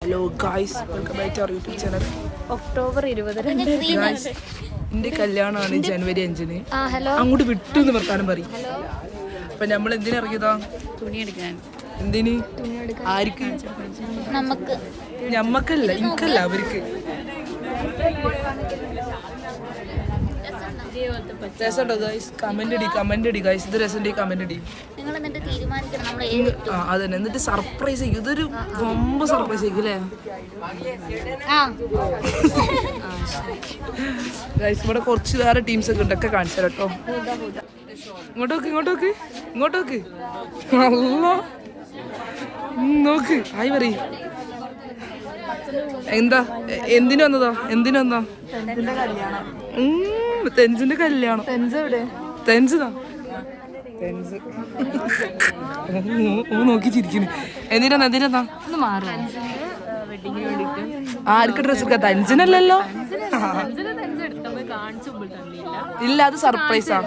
Hello guys, welcome back to our YouTube channel. October 20 guys, എൻ്റെ കല്യാണമാണ് ജനുവരി 5-ന്. അങ്ങോട്ട് വിട്ടു എന്ന് വർത്താനം പറയും. അപ്പൊ നമ്മൾ എന്തിനാ ഇറങ്ങിയതാ? തുണി എടുക്കാൻ. എന്തിന്? ആർക്ക്? ഞമ്മക്കല്ല, എനിക്കല്ല, അവർക്ക്. രസമുണ്ടോ ഗായ്സ്? കമന്റ് അടി ഗായ്സ്. ഇത് രസമുണ്ട്, കമന്റ് അടി. അതന്നെ, എന്നിട്ട് സർപ്രൈസ് ആയിരിക്കും. ഇതൊരു വമ്പ സർപ്രൈസ് ആയിരിക്കും അല്ലേ ഗായ്സ്? ഇവിടെ കുറച്ച് വേറെ ടീംസ് ഒക്കെ ഉണ്ടൊക്കെ കാണിച്ചു കേട്ടോ. ഇങ്ങോട്ടോക്ക് നോക്ക്. ഹായ് പറയ്. എന്താ? എന്തിനു വന്നതാ? തെൻസിന്റെ കല്യാണം. തെൻസ് നോക്കി ചിരിക്കുന്നു. എന്തിനാ ആർക്ക് ഡ്രസ് എടുക്കാ? തെൻസിനല്ലല്ലോ. ഇല്ല, അത് സർപ്രൈസാ.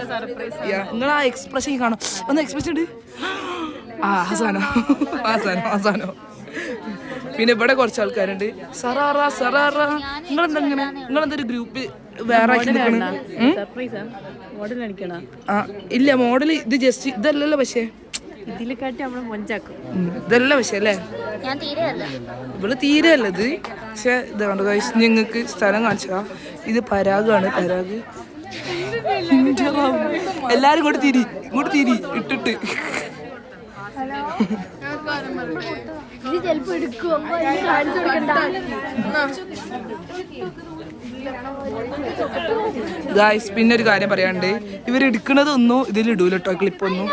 നിങ്ങൾ ആ എക്സ്പ്രഷൻ കാണാം. ഒന്ന് എക്സ്പ്രഷൻ ഉണ്ട്. ആസാനോ. പിന്നെ ഇവിടെ കുറച്ച് ആൾക്കാരുണ്ട്. സറാറ നിങ്ങളെന്തൊരു ഗ്രൂപ്പ് വേറെ ഇല്ല മോഡൽ. ഇത് ജസ്റ്റ് ഇതല്ലല്ലോ. പക്ഷേ ഇതല്ല പക്ഷേ അല്ലേ? ഇവള് തീരെയല്ല ഇത്. പക്ഷെ ഇത് കണ്ടു കഴിച്ച് നിങ്ങൾക്ക് സ്ഥലം കാണിച്ചാ. ഇത് പരാഗാണ്. പരാഗ് എല്ലാരും ഇങ്ങോട്ട് തിരി ഇട്ടിട്ട്. ഗായ്സ്, പിന്നെ ഒരു കാര്യം പറയാണ്ട്, ഇവരെടുക്കണതൊന്നും ഇതിലിടൂല കേട്ടോ, ക്ലിപ്പൊന്നും.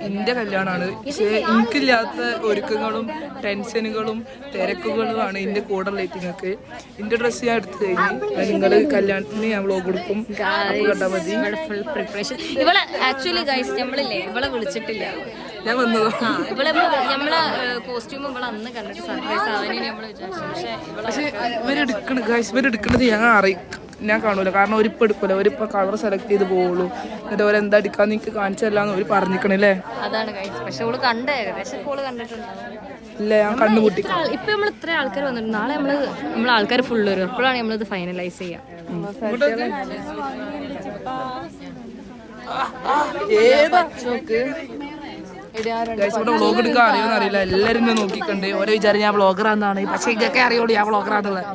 എൻ്റെ കല്യാണമാണ്. പക്ഷേ എനിക്കില്ലാത്ത ഒരുക്കങ്ങളും ടെൻഷനുകളും തിരക്കുകളുമാണ് എൻ്റെ കൂടെ ഉള്ളേറ്റിങ്ങൾക്ക്. എൻ്റെ ഡ്രസ്സ് ഞാൻ എടുത്തു കഴിഞ്ഞ് നിങ്ങൾ കല്യാണത്തിന് ഞാൻ വ്ലോഗ് കൊടുക്കും. കണ്ടാൽ മതി. ഇവളെ ആക്ച്വലി ഗൈസ് നമ്മളില്ലേ ഇവളെ വിളിച്ചിട്ടില്ല. ഞാൻ വന്നതോ? നമ്മളെ കോസ്റ്റ്യൂം ഇവളെ അന്ന് കണ്ടിട്ട് സർപ്രൈസ് ആവാനും നമ്മൾ വിചാരിച്ചു. പക്ഷെ ഇവരെടുക്കണത് ഞാൻ കാണൂല. കാരണം ഒരിപ്പം എടുക്കൂല. ഒരിപ്പം കളർ സെലക്ട് ചെയ്ത് പോവുള്ളൂ. എന്നിട്ട് ഓരെന്താ എടുക്കാന്ന് എനിക്ക് കാണിച്ചല്ലാന്ന് ഒരു പറഞ്ഞിക്കണല്ലേ. അതാണ് ഗൈസ്. പക്ഷെ ഓള് കണ്ട ഏകദേശം ഓള് കണ്ടിട്ടുണ്ട്. ഇല്ല, ഞാൻ കണ്ണുമുട്ടി. ഇപ്പൊ നമ്മൾ ഇത്ര ആൾക്കാർ വന്നിട്ടുണ്ട്. നാളെ നമ്മളെ ആൾക്കാർ ഫുള്ള് വരും. അപ്പോഴാണ് നമ്മളിത് ഫൈനലൈസ് ചെയ്യാം. ഇവിടെ വ്ളോഗ് എടുക്കാൻ അറിയുമെന്ന് അറിയില്ല. എല്ലാരും നോക്കിക്കണ്ട്. ഓരോ വിചാരം ഞാൻ വ്ളോഗറാന്നാണ്. പക്ഷെ ഇതൊക്കെ അറിയുള്ളൂ ഞാൻ വ്ളോഗറാന്നുള്ളത്.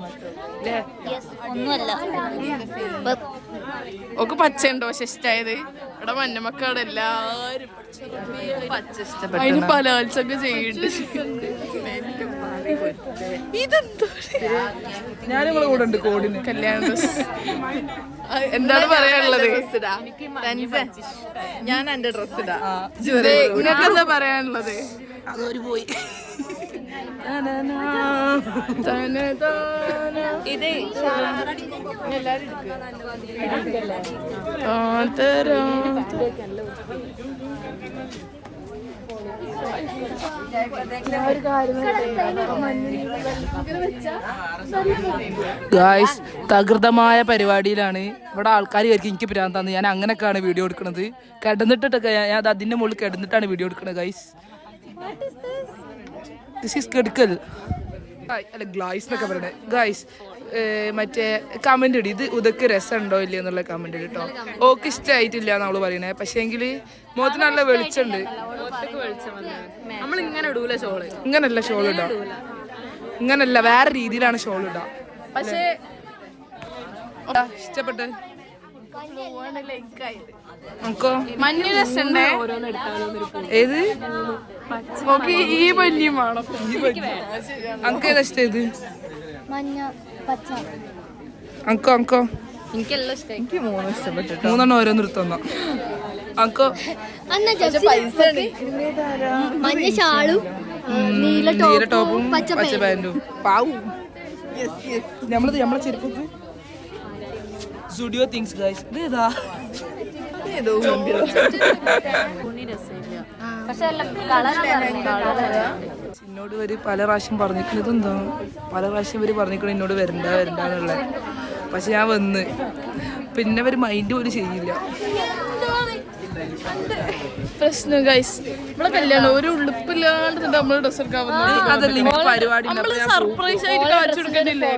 ഒക്കെ പച്ചയുണ്ടോ പക്ഷെ ഇഷ്ടായത്? ഇവിടെ മഞ്ഞമക്കാട് എല്ലാരും അതിന് പലാത്സൊക്കെ ചെയ്യുന്നുണ്ട്. ഇതെന്താ? ഞാനിവിടെ കൂടെ ഉണ്ട് കോഡിന്. കല്യാണ ഡ്രസ് എന്താണ് പറയാനുള്ളത്? ഞാൻ എന്റെ ഡ്രസ് ഇടാ. നിനക്ക് എന്താ പറയാനുള്ളത്? അതൊരു പോയി. ഇത് ഗായ്സ്, തകൃതമായ പരിപാടിയിലാണ്. ഇവിടെ ആൾക്കാർ വിചാരിക്കും എനിക്ക് ഭ്രാന്താന്ന്. ഞാൻ അങ്ങനെയൊക്കെയാണ് വീഡിയോ എടുക്കുന്നത്. കിടന്നിട്ടൊക്കെ ഞാൻ അതിന്റെ മുകളിൽ കിടന്നിട്ടാണ് വീഡിയോ എടുക്കുന്നത്. ഗായ്സ്, ദിസ് ഈസ് കെടുക്കൽ അല്ല ഗ്ലായ്സ് എന്നൊക്കെ പറയണേ. ഗായ്സ്, മറ്റേ കമന്റ് ഇടി. ഇത് ഉദക്ക് രസമുണ്ടോ ഇല്ല എന്നുള്ള കമന്റ് ഇട്ടോ. ഓക്ക് ഇഷ്ടമായിട്ടില്ല എന്നവള് പറയണേ. പക്ഷേ എങ്കിൽ മുഖത്തിന് നല്ല വെളിച്ചുണ്ട്. ഇങ്ങനല്ല ഷോൾ ഇടാ. ഇങ്ങനല്ല, വേറെ രീതിയിലാണ് ഷോൾ ഇടാ. പക്ഷേ ഇഷ്ടപ്പെട്ട് മഞ്ഞ രസമുണ്ടേ. ഏത് ഈ മഞ്ഞയും വേണം. അനക്ക് ഏതാ ഇഷ്ടം? ഏത് അങ്കോ? എനിക്കെല്ലാം ഇഷ്ടമായി. എനിക്ക് മൂന്നും ഇഷ്ടപ്പെട്ടു. മൂന്നെണ്ണം ഓരോ നിർത്തുന്ന അങ്കോ. മഞ്ഞ ഷാളും നീല ടോപ്പും പച്ച പാന്റും. പാവു നമ്മളെ ചെരുപ്പൊക്കെ സ്റ്റുഡിയോ തിങ്സ് ഗൈസ്. ഇതേതാ? എന്നോട് ഇവര് പല പ്രാവശ്യം പറഞ്ഞിരിക്കുന്നത് എന്താ? പല പ്രാവശ്യം ഇവര് പറഞ്ഞിരിക്കണം എന്നോട് വരണ്ടെന്നുള്ള. പക്ഷെ ഞാൻ വന്ന് പിന്നെ ഇവര് മൈൻഡ് പോലും ചെയ്യില്ല. പ്രശ്നം ഗൈസ് നമ്മളെ കല്യാണം ഒരു ഉളുപ്പില്ലാണ്ട് നമ്മള് ഡ്രസ് എടുക്കാൻ അതല്ല എനിക്ക് പരിപാടി സർപ്രൈസ് ആയിട്ട് കാണിച്ചു കൊടുക്കണ്ടില്ലേ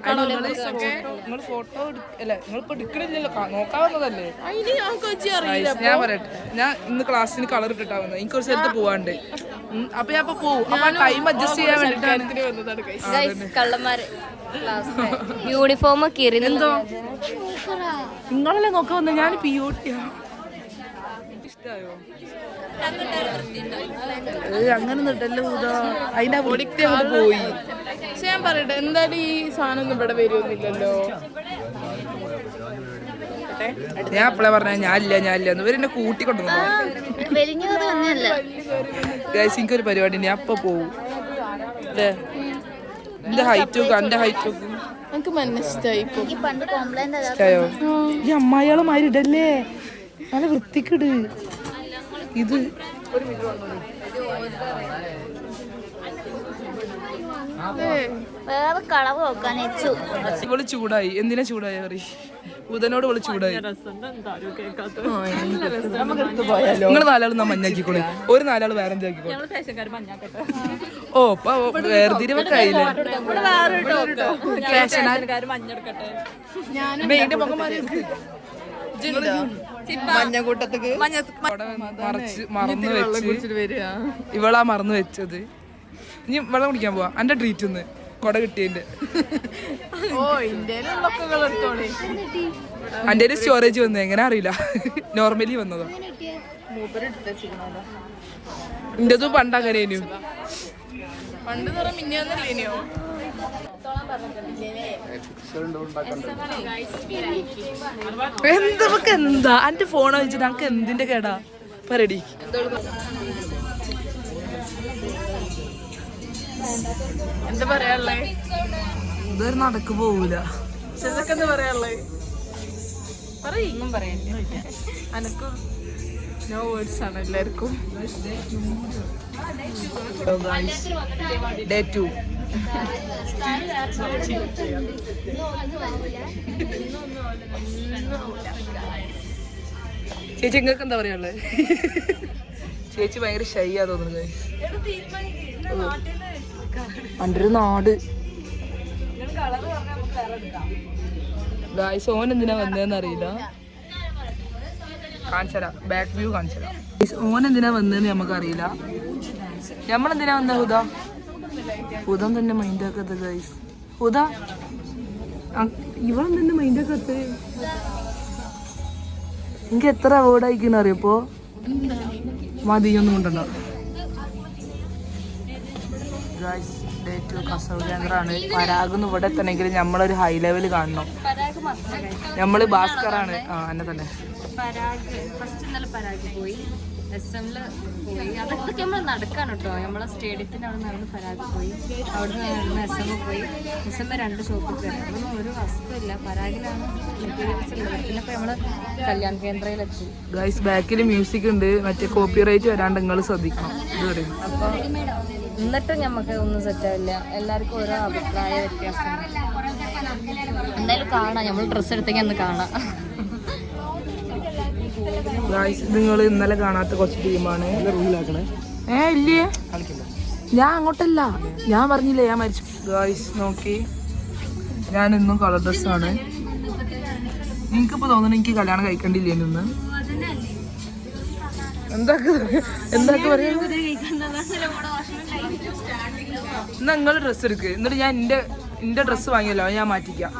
നിങ്ങൾ ഫോട്ടോ അല്ല നിങ്ങളിപ്പോ എടുക്കണില്ലല്ലോ നോക്കാവുന്നതല്ലേ അതിന് ഞങ്ങൾക്ക് അറിയില്ല. ഞാൻ പറയട്ടെ ഞാൻ ഇന്ന് ക്ലാസ്സിന് കളർ ഇട്ടിട്ടാ വന്നത് എനിക്ക് ഒരു സ്ഥലത്ത് പോവാണ്ട് അപ്പൊ ഞാൻ പോവും അപ്പൊ ടൈം അഡ്ജസ്റ്റ് ചെയ്യാൻ വേണ്ടിട്ടാണ് വന്നതാണ് guys. ഗൈസ് കള്ളന്മാര് യൂണിഫോം കീറി എന്തോ നിങ്ങളല്ലേ നോക്കാൻ വന്നത് ഞാൻ പിയോട്ടിയാ ഇഷ്ടായോ അങ്ങനെ നിട്ടല്ലോ അതിന്റെ പൊടിക്ക് അങ്ങോട്ട് പോയി. പക്ഷെ ഞാൻ പറയട്ടെ എന്തായാലും ഈ സാധനം ഒന്നും ഇവിടെ വരുമൊന്നുമില്ലല്ലോ. ഞാൻ അപ്പളെ പറഞ്ഞ ഞാനില്ല ഇവരെന്നെ കൂട്ടിക്കൊണ്ടു വലിഞ്ഞത് തന്നെയല്ല. എനിക്കൊരു പരിപാടി ഉണ്ട് ഞാൻ അപ്പൊ പോവും എന്റെ ഹൈറ്റ് നോക്കും എന്റെ ഹൈറ്റ് നോക്കും എനിക്ക് മനസ്സിലായി ഇപ്പൊ. ഈ പണ്ട് കോംപ്ലൈന്റ് ഇഷ്ടായോ ഈ അമ്മായികളെ മാതിരി ഇടല്ലേ നല്ല വൃത്തിക്കിട് ഇത് വേറെ കളവ് നോക്കാൻ വെച്ചു. ഇവള് ചൂടായി എന്തിനാ ചൂടായി അറി ബുധനോട് ഇവള് ചൂടായി നിങ്ങൾ നാലാള് മഞ്ഞാക്കിക്കോളെ ഒരു നാലാള് വേറെ എന്താക്കിക്കോളെ ഓ ഇപ്പൊ വേർതിരിവൊക്കെ ആയില്ലേ മഞ്ഞക്കൂട്ടത്തേക്ക് മറന്നു വെച്ച് ഇവളാ മറന്നു വെച്ചത്. ഇനി വെള്ളം കുടിക്കാൻ പോവാ എന്റെ ട്രീറ്റ് ഒന്ന് കൊട കിട്ടിയതിന്റെ എന്റെ സ്റ്റോറേജ് വന്നു എങ്ങനെ അറിയില്ല നോർമലി വന്നതോ ഇന്റതും പണ്ട് അങ്ങനെയായിരുന്നു. പണ്ട് മിന്നോ എന്തൊക്കെ എന്താ എന്റെ ഫോൺ വെച്ചിട്ട് ഞങ്ങക്ക് എന്തിന്റെ കേടാ പറയടി. എന്താ പറയാനുള്ളേ? ഇതൊരു നടക്ക് പോവൂല. എന്താ പറയാനുള്ളേ? പറയൊന്നും പറയണ്ട. അനക്കും നോ വേർഡ്സ് ആണ് എല്ലാവർക്കും. ഡേ 2 ചേച്ചി നിങ്ങൾക്ക് എന്താ പറയാനുള്ളത്? ചേച്ചി ഭയങ്കര ഷൈയാ തോന്നുന്നത്. എൻ്റെ ഒരു നാട് ഗായ്സ് ഓൻ എന്തിനാ വന്നതെന്ന് അറിയില്ല. കാണിച്ചരാ ബാക്ക് വ്യൂ കാണിച്ചരാ. ഓൻ എന്തിനാ വന്നതെന്ന് നമുക്കറിയില്ല. നമ്മളെന്തിനാ വന്ന ഹുദം തന്നെ മൈൻഡാക്കത്ത് ഗൈസ്. ഹുദ ഇവളും തന്നെ മൈൻഡാക്കത്ത്. എനിക്ക് എത്ര അവാർഡ് അയക്കുന്ന അറിയപ്പോ മതിയൊന്നും കൊണ്ടോ ഗൈസ്. ഡേ 2 കസവ് കേന്ദ്രമാണ്. പരാഗൊന്നും ഇവിടെ എത്തണമെങ്കിൽ നമ്മളൊരു ഹൈ ലെവൽ കാണണം. നമ്മള് ഭാസ്കറാണ്. എന്നെ തന്നെ ഫസ്റ്റ് ഇന്നലെ പരാഗ് പോയി SM-ൽ പോയി. അതൊക്കെ നമ്മൾ നടക്കാണ് കേട്ടോ. നമ്മളെ സ്റ്റേഡിയത്തിൻ്റെ അവിടെ നടന്ന് പരാഗ് പോയി. അവിടെ നിന്ന് നടന്ന് SM പോയി. SM 2 ഷോപ്പിൽ കയറി. അതൊന്നും ഒരു വസ്തുവില്ല. പരാഗിലാണ് മെറ്റീരിയൽസ് ഉള്ളത്. പിന്നെ ഇപ്പോൾ നമ്മൾ കല്യാൺ കേന്ദ്രയിലെത്തി. ഗൈസ് ബാക്കിൽ മ്യൂസിക് ഉണ്ട്. മറ്റേ കോപ്പി റൈറ്റ് വരാണ്ട് നിങ്ങൾ ശ്രദ്ധിക്കണം. ഇത് പറയും അപ്പോൾ എന്നിട്ടും നമുക്ക് ഒന്നും സെറ്റാവില്ല. എല്ലാവർക്കും ഓരോ അഭിപ്രായ വ്യത്യാസമാണ്. എന്തായാലും കാണാം. നമ്മൾ ഡ്രസ്സ് എടുത്തെങ്കിൽ അന്ന് കാണാം. ഗൈസ് നിങ്ങൾ ഇന്നലെ കാണാത്ത കുറച്ച് ടീമാണ്. ഇല്ലേ ഞാൻ അങ്ങോട്ടല്ല, ഞാൻ പറഞ്ഞില്ലേ ഞാൻ മരിച്ചു. ഗൈസ് നോക്കി ഞാൻ ഇന്നും കളർ ഡ്രസ്സാണ്. എനിക്കിപ്പോ തോന്നുന്നു എനിക്ക് കല്യാണം കഴിക്കണ്ടില്ലേ നിന്ന്. എന്താ പറയാ എന്നാ നിങ്ങൾ ഡ്രസ്സ് എടുക്ക്. എന്നിട്ട് ഞാൻ എന്റെ ഡ്രസ്സ് വാങ്ങിയല്ലോ ഞാൻ മാറ്റിക്കാം.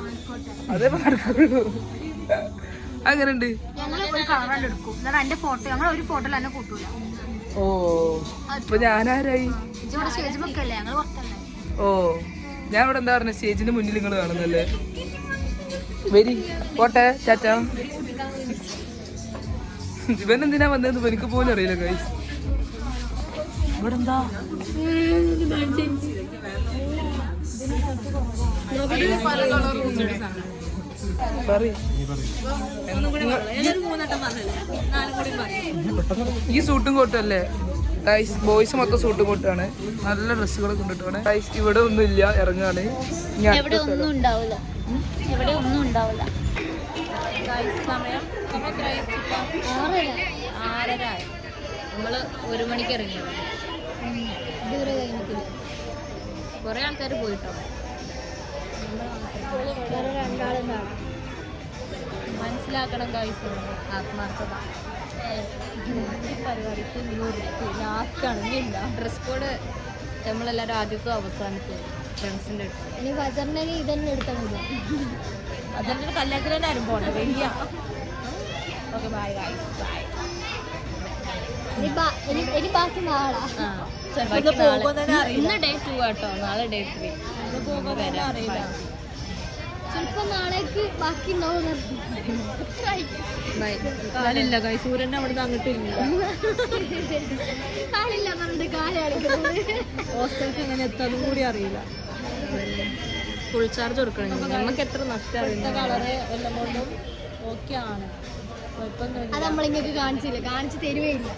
അതേ നടക്കുള്ളൂ. അങ്ങനെ ഉണ്ട്. ഓ ഇപ്പൊ ഞാനാരായി? ഓ ഞാൻ ഇവിടെ എന്താ പറഞ്ഞ സ്റ്റേജിന്റെ മുന്നിൽ നിങ്ങൾ കാണുന്നല്ലേ. വരി പോട്ടെ ചാച്ചാ. ഇവൻ എന്തിനാ വന്നതെന്ന് എനിക്ക് പോലും അറിയില്ല ഗൈസ്. ഇവിടെ എന്താ ഈ സൂട്ടും കോട്ടും അല്ലേ ഗൈസ്? ബോയ്സ് മൊത്തം സൂട്ടും കോട്ടാണ്. നല്ല ഡ്രസ്സുകൾ കൊണ്ടിട്ടാണ് ഗൈസ്. ഇവിടെ ഒന്നും ഇല്ല, ഇറങ്ങാണ്. ഇവിടെ ഒന്നും ഉണ്ടാവില്ല. ഇവിടെ ഒന്നും ഉണ്ടാവില്ല. സമയം 6:30. നമ്മള് 1 മണിക്ക് ഇറങ്ങിയത്. ഇതുവരെ കഴിഞ്ഞിട്ടില്ല. കുറെ ആൾക്കാർ പോയിട്ടോ. വേറെ രണ്ടാളും കാണാം. മനസ്സിലാക്കണം ഗൈസ്, ആത്മാർത്ഥത. ഈ പരിപാടിക്ക് ലാസ്റ്റാണ്. ഡ്രസ് കോഡ് നമ്മളെല്ലാവരും ആദ്യമൊക്കെ അവസാനിക്കും ഫ്രണ്ട്സിൻ്റെ അടുത്ത്. ഇനി ഫജറിനെ ഇതന്നെ എടുത്താൽ മതി. അതിൻ്റെ കല്യാണത്തിന് തന്നെ ആരും പോകണ്ട വലിയ. Okay bye guys, bye. ഇനി ബാക്കി നാളാ. ഇന്ന് ഡേ 2 ആട്ടോ, നാളെ ഡേ 3. അറിയില്ല, ചിലപ്പോ നാളേക്ക് ബാക്കി ഉണ്ടാവും. കാലില്ല കൈ സൂര്യനെ അവിടുന്ന് അങ്ങോട്ട് ഇല്ല. കാലില്ല പറഞ്ഞിട്ട് കാല് കളിക്കുന്നത്. ഹോസ്റ്റലിൽ എങ്ങനെ എത്താനും കൂടി അറിയില്ല. ഫുൾ ചാർജ് കൊടുക്കണം. നമുക്ക് എത്ര നഷ്ടം. കളറ് എല്ലാം കൊണ്ടും ഓക്കെ ആണ്, അത് നമ്മളിങ്ങക്ക് കാണിച്ചില്ല, കാണിച്ചു തരുവേയില്ല.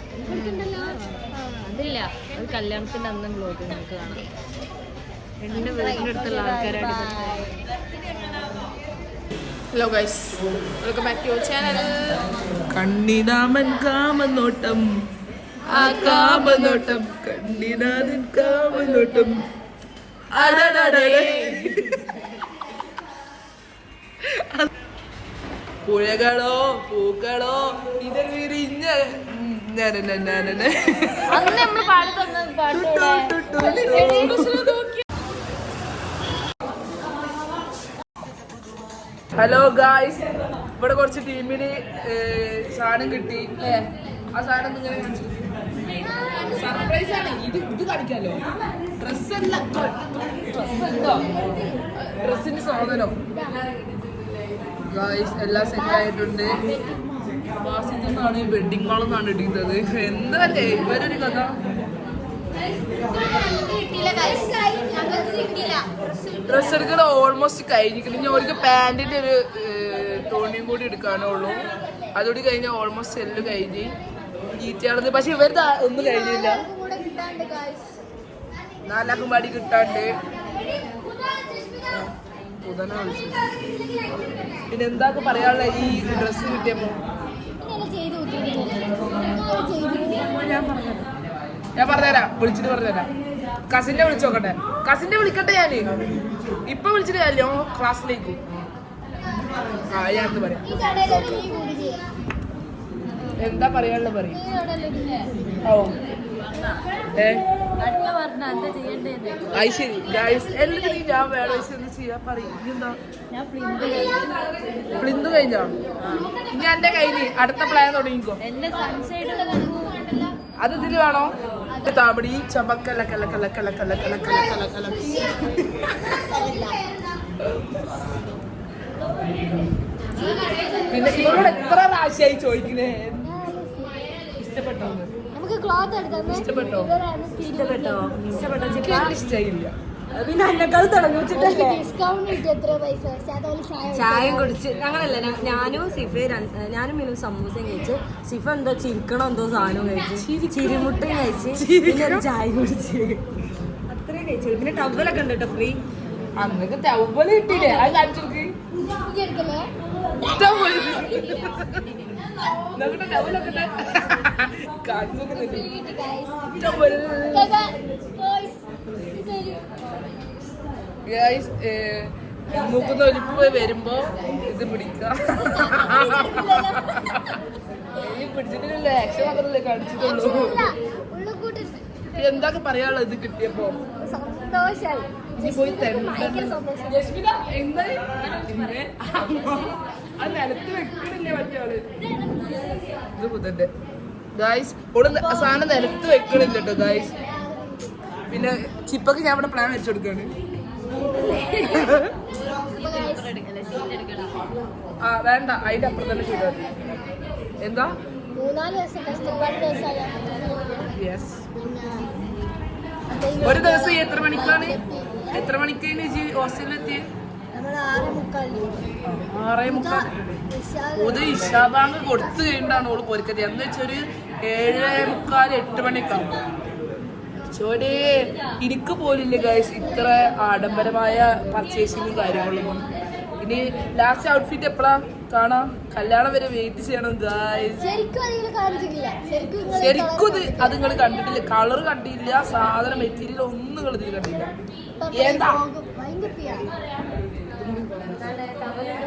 അതില്ല, അത് കല്യാണത്തിന്റെ അന്ന് ബ്ലോഗ് നമുക്ക് കാണാം. എന്റെ വീടിന്റെ അടുത്തുള്ള ആൾക്കാരാണ്. Hello guys, welcome back to your channel. കണ്ണിനാമൻ കാമനോട്ടം, ആ കാമനോട്ടം കണ്ണിനാഥൻ കാമനോട്ടം. പുഴകളോ പൂക്കളോ ഇതിൽ വിരിഞ്ഞ ഹലോ ഗായ്സ്, ഇവിടെ കുറച്ച് ടീമിന് സാധനം കിട്ടി അല്ലേ? ആ സാധനം ഇങ്ങനെ സർപ്രൈസ് ആണ്. ഇത് കാണിക്കാലോ. ഡ്രസ്സിന്റെ സാധനം ഗായ്സ് എല്ലാം സെറ്റ് ആയിട്ടുണ്ട്. വാസിന്നാണ് വെഡിങ് മാൾ എന്നാണ് ഇടുന്നത്. എന്തല്ലേ ഇവരൊരു കഥ. ഡ്രസ് എടുക്കൽ ഓൾമോസ്റ്റ് കഴിഞ്ഞിരിക്കുന്നു. ഇനി അവർക്ക് പാൻറ്റിന്റെ ഒരു തോണിയും കൂടി എടുക്കാനുള്ളൂ. അതുകൂടി കഴിഞ്ഞാൽ ഓൾമോസ്റ്റ് എല്ലാം കഴിഞ്ഞ് ഈറ്റയാണത്. പക്ഷെ ഇവരുടെ ഒന്നും കഴിഞ്ഞില്ല. 4 പാടി കിട്ടാണ്ട് പിന്നെ എന്താ പറയാനുള്ള ഈ ഡ്രസ്സ് കിട്ടിയപ്പോ ഞാൻ പറഞ്ഞുതരാം. വിളിച്ചിട്ട് പറഞ്ഞുതരാം. കസിന്റെ വിളിച്ചു നോക്കട്ടെ. കസിന്റെ വിളിക്കട്ടെ ഞാന്. ഇപ്പൊ വിളിച്ചിട്ട് കാര്യോ ക്ലാസ്സിലേക്കും. ആ ഞാൻ പറയാം. എന്താ പറയാനുള്ള പറയും. ഓ അത് ശരി ഗൈസ്, എല്ലാത്തിനും ഞാൻ വേറെ ഒന്ന് ചെയ്യാൻ പറയും. എന്താ പ്ലിന്ത് കഴിഞ്ഞോ? ഇനി എന്റെ കഴിഞ്ഞ് അടുത്ത പ്ലാൻ തുടങ്ങിക്കോ. അത് ഇതില് വേണോ? താമടി ചമക്കല കല കല കല കല കല കല കല കല. പിന്നെ ഇവരോട് എത്ര പ്രാവശ്യമായി ചോദിക്കുന്നേ ഇഷ്ടപ്പെട്ടോ? ഇഷ്ടപ്പെട്ടോ? ഇഷ്ടമില്ല. പിന്നെ എന്നെക്കാൾ തുടങ്ങി വെച്ചിട്ടല്ലേ ചായ ചായം കുടിച്ച്. ഞങ്ങളല്ല, ഞാനും സിഫ, ഞാനും മീനും സമൂസയും കഴിച്ച്. സിഫ എന്തോ ചിരിക്കണോ എന്തോ സാധനവും കഴിച്ച്, ചിരിമുട്ടയും കഴിച്ച്, പിന്നെ ഒരു ചായ കുടിച്ച്. അത്രയും കഴിച്ചു. പിന്നെ ടവലൊക്കെ ഉണ്ട് കേട്ടോ ഫ്രീ. അന്നൊക്കെ ടവല് കിട്ടിയില്ലേ? അത് കാണിച്ചോക്ക്. മൂക്കുന്ന ഒലിപ്പ് വരുമ്പോ ഇത് പിടിക്കാം. പിടിച്ചിട്ടില്ല, ആക്ഷൻ മാത്രമല്ലേ കാണിച്ചിട്ടുള്ളൂ. എന്തൊക്കെ പറയാനുള്ളത് ഇത് കിട്ടിയപ്പോ? സന്തോഷായി. ഇനി പോയി ജസ്മിത എന്താ അത് നിലത്ത് വെക്കണില്ലേ മറ്റേ ഇത് പുതന്റെ ഗായ്സ്. ഓള് സാധനം നിലത്ത് വെക്കണില്ല കേട്ടോ ഗായ്സ്. പിന്നെ ചിപ്പക്ക് ഞാൻ ഇവിടെ പ്ലാൻ വെച്ചു കൊടുക്കാണ്. ആ വേണ്ട, അതിന്റെ അപ്പുറം തന്നെ ചെയ്താൽ എന്താ 3-4 ദിവസം കഷ്ടപ്പാട് ദിവസമായ യെസ്. ഒരു ദിവസം എത്ര മണിക്കാണ് ഹോസ്റ്റലിലെത്തി? 6:45. ഒരു ഇഷാബാങ്ക് കൊടുത്തു കഴിഞ്ഞിട്ടാണ് ഓള് പോരിക്കത്. എന്ന് വെച്ചൊരു 7:45-8 മണിക്കാവും. ചോരേ എനിക്ക് പോലില്ല ഗൈസ് ഇത്ര ആഡംബരമായ പർച്ചേസിങ്ങും കാര്യങ്ങളൊന്നും. ഇനി ലാസ്റ്റ് ഔട്ട്ഫിറ്റ് എപ്പോഴാ കാണാം. കല്യാണം വരെ വെയിറ്റ് ചെയ്യണം ഗായ്സ്. ശരിക്കും അതിങ്ങനെ കാണിച്ചിട്ടില്ല. ശരിക്കും അത് നിങ്ങൾ കണ്ടിട്ടില്ല, കളർ കണ്ടില്ല, സാധനം മെറ്റീരിയൽ ഒന്നും നിങ്ങൾ ഇതിൽ കണ്ടില്ല. എന്താ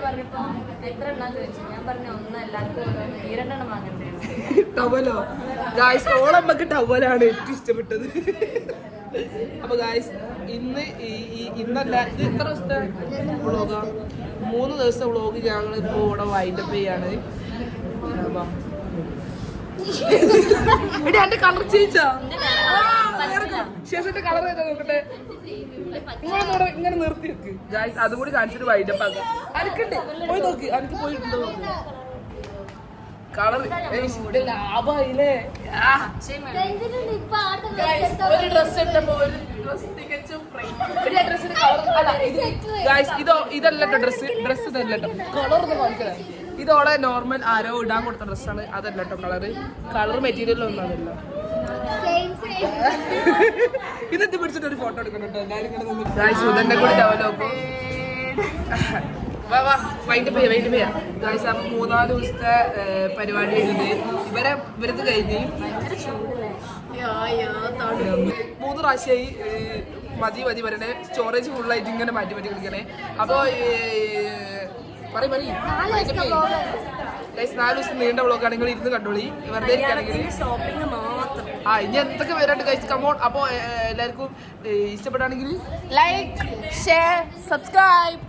പറഞ്ഞപ്പോ എത്ര എണ്ണം ചോദിച്ചു. ഞാൻ പറഞ്ഞ ഒന്ന് എല്ലാവർക്കും 2 വാങ്ങണ്ടേ. ടവലോ ഗായ്സ്? ഓളമ്മക്ക് ടവലാണ് ഏറ്റവും ഇഷ്ടപ്പെട്ടത്. അപ്പൊ ഗായ്സ് ഇന്നല്ല ഇത് എത്ര ദിവസത്തെ വ്ളോഗാ? 3 ദിവസത്തെ വ്ളോഗ് ഞങ്ങൾ ഇപ്പൊ ഇവിടെ വൈൻഡപ്പ് ചെയ്യാണ്. എടി എന്റെ കളർ ചേഞ്ചാ, ശേഷത്തെ കളർ ഏതാ നോക്കട്ടെ. ഇങ്ങനെ നിർത്തി വെക്ക് ഗായ്സ്, അതും കൂടി കാണിച്ചിട്ട് വൈൻഡപ്പ് ആക്കാം. അനക്കുണ്ട് പോയി നോക്ക്, അനക്ക് പോയിട്ടുണ്ടോ നോക്ക്. കളർ ലാഭായില്ലേ? ഒരു ഡ്രസ് ഇട്ടപ്പോ ഒരു ഡ്രസ് തികച്ചും ഡ്രസ്സിന്റെ കളർ അല്ല ഇതല്ല ഡ്രസ് ഇതല്ല കേട്ടോ. കളർ ഒന്ന് കാണിക്കണേ. ഇതോടെ നോർമൽ ആരോ ഇടാൻ കൊടുത്ത ഡ്രസ്സാണ്, അതല്ല കേട്ടോ കളർ മെറ്റീരിയൽ ഒന്നും അതല്ല. ഇതെത്തി പിടിച്ചിട്ട് ഒരു ഫോട്ടോ എടുക്കണം കേട്ടോ എല്ലാവരും ഇങ്ങനെ നിന്ന്. സുധന്റെ കൂടി ഡെവലപ്പ് വൈൻഡപ്പ് ചെയ്യാം ഗായ്സ്. അപ്പൊ 3-4 ദിവസത്തെ പരിപാടി കഴിഞ്ഞത് ഇവരത് കഴിഞ്ഞ് 3 പ്രാവശ്യമായി മതി പറയണേ. സ്റ്റോറേജ് ഫുള്ളായിട്ട് ഇങ്ങനെ മാറ്റി കളിക്കണേ. അപ്പൊ 4 ദിവസം നീണ്ട വ്ളോഗ് ആണെങ്കിൽ ഇരുന്ന് കണ്ടോളി. വെറുതെ ഇരിക്കുകയാണെങ്കിൽ ഇനി എന്തൊക്കെ വരാണ്ട് ഗൈസ് കമോൺ. അപ്പൊ എല്ലാവർക്കും ഇഷ്ടപ്പെട്ടാണെങ്കിൽ ലൈക്ക്, ഷെയർ, സബ്സ്ക്രൈബ്.